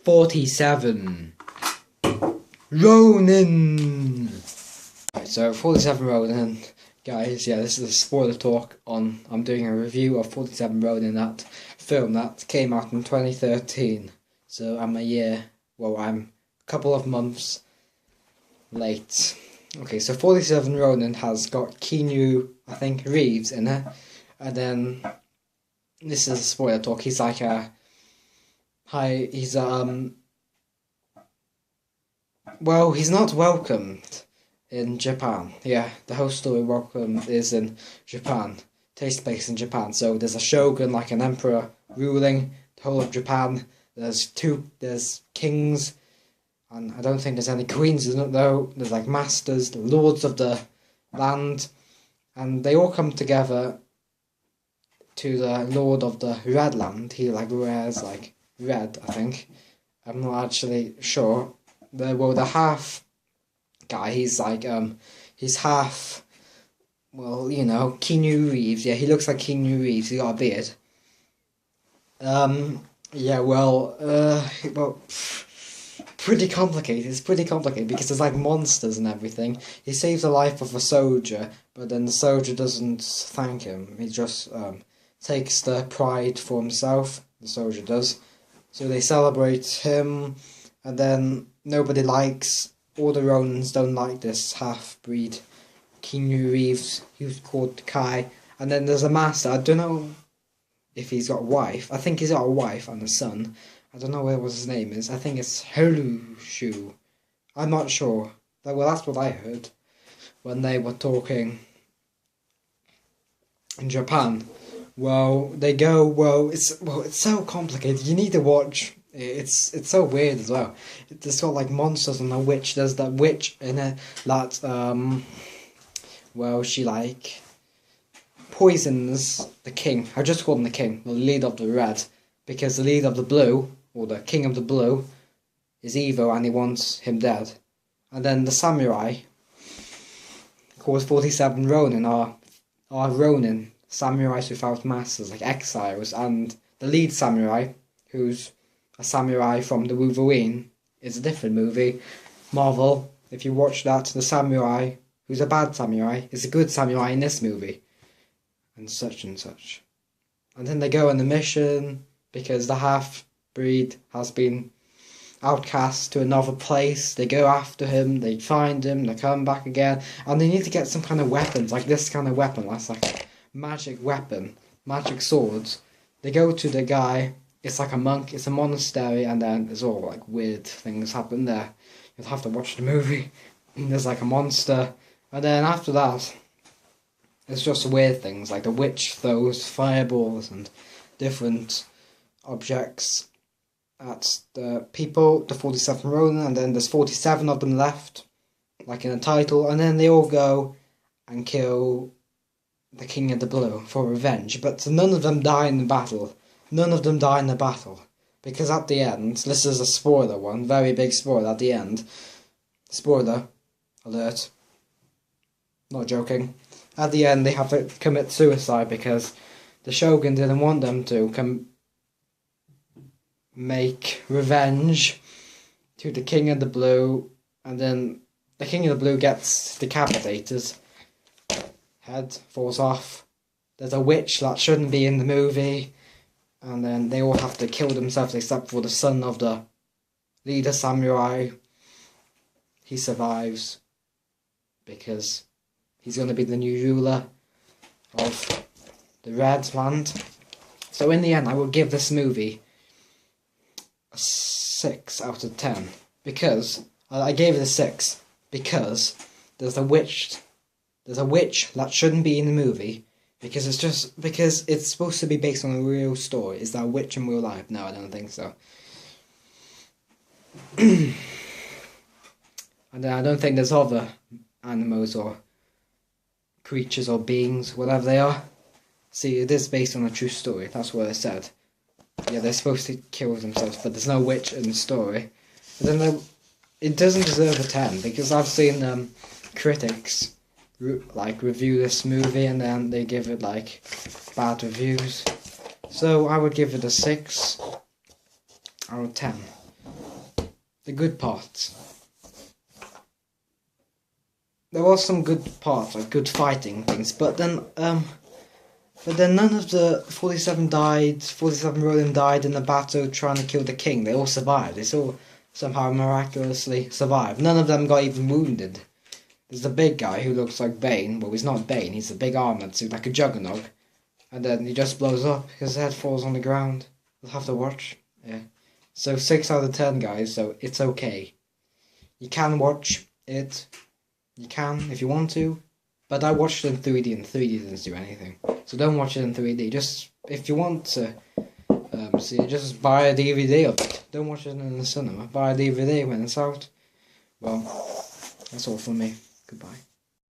47 Ronin. Right, so 47 Ronin, guys. Yeah, this is a spoiler talk on. I'm doing a review of 47 Ronin, that film that came out in 2013. So I'm I'm a couple of months late. Okay, so 47 Ronin has got Keanu, I think, Reeves in it, and then this is a spoiler talk. He's like he's he's not welcomed in Japan. Yeah, the whole story is in Japan. Takes place in Japan. So there's a shogun, like an emperor, ruling the whole of Japan. There's kings, and I don't think there's any queens, isn't it, though? There's like masters, the lords of the land, and they all come together to the lord of the Red Land. He wears red, I think. I'm not actually sure. The half guy, he's half, Keanu Reeves. Yeah, he looks like Keanu Reeves. He got a beard. Pretty complicated. It's pretty complicated because there's like monsters and everything. He saves the life of a soldier, but then the soldier doesn't thank him. He just takes the pride for himself. The soldier does. So they celebrate him, and then all the Ronins don't like this half-breed Keanu Reeves. He was called Kai. And then there's a master. I don't know if he's got a wife. I think he's got a wife and a son. I don't know what his name is. I think it's Hirushu. I'm not sure. Well, that's what I heard when they were talking in Japan. It's so complicated. You need to watch. It's so weird as well. It's got like monsters and a witch. There's that witch in it that she poisons the king. I just call him the king, the leader of the red, because the leader of the blue, or the king of the blue, is evil and he wants him dead. And then the samurai, called 47 Ronin, are Ronin, samurais without masters, like exiles. And the lead samurai, who's a samurai from the Wolverine, is a different movie. Marvel, if you watch that, the samurai who's a bad samurai is a good samurai in this movie. And such and such. And then they go on the mission because the half-breed has been outcast to another place. They go after him, they find him, they come back again, and they need to get some kind of weapons, like this kind of weapon. That's like a magic weapon, magic swords. They go to the guy. It's like a monk, it's a monastery, and then there's all like weird things happen there. You'll have to watch the movie. There's like a monster, and then after that, it's just weird things, like the witch throws fireballs and different objects at the people, the 47 Ronin, and then there's 47 of them left, like in the title, and then they all go and kill the King of the Blue for revenge, but none of them die in the battle. None of them die in the battle, because at the end, this is a spoiler one, very big spoiler at the end. Spoiler alert. Not joking. At the end, they have to commit suicide because the Shogun didn't want them to make revenge to the King of the Blue, and then the King of the Blue gets decapitated. Head falls off. There's a witch that shouldn't be in the movie. And then they all have to kill themselves except for the son of the leader samurai. He survives because he's going to be the new ruler of the Red Land. So in the end, I will give this movie a 6 out of 10. Because I gave it a 6 because there's a witch that shouldn't be in the movie. Because it's supposed to be based on a real story. Is that a witch in real life? No, I don't think so. And then I don't think there's other animals or creatures or beings, whatever they are. See, it is based on a true story. That's what I said. Yeah, they're supposed to kill themselves, but there's no witch in the story. And then it doesn't deserve a 10, because I've seen critics review this movie and then they give it bad reviews. So I would give it a 6 out of 10. the good parts. There was some good parts, like good fighting things, but then none of the 47 died. 47 Ronin died in the battle trying to kill the king. They all survived. They all somehow miraculously survived. None of them got even wounded. There's the big guy who looks like Bane. Well, he's not Bane. He's a big armored suit, like a juggernaut. And then he just blows up. His head falls on the ground. You'll have to watch. Yeah. So 6 out of 10, guys. So it's okay. You can watch it. You can if you want to. But I watched it in 3D, and 3D didn't do anything. So don't watch it in 3D. Just if you want to see it, just buy a DVD of it. Don't watch it in the cinema. Buy a DVD when it's out. Well, that's all from me. Goodbye.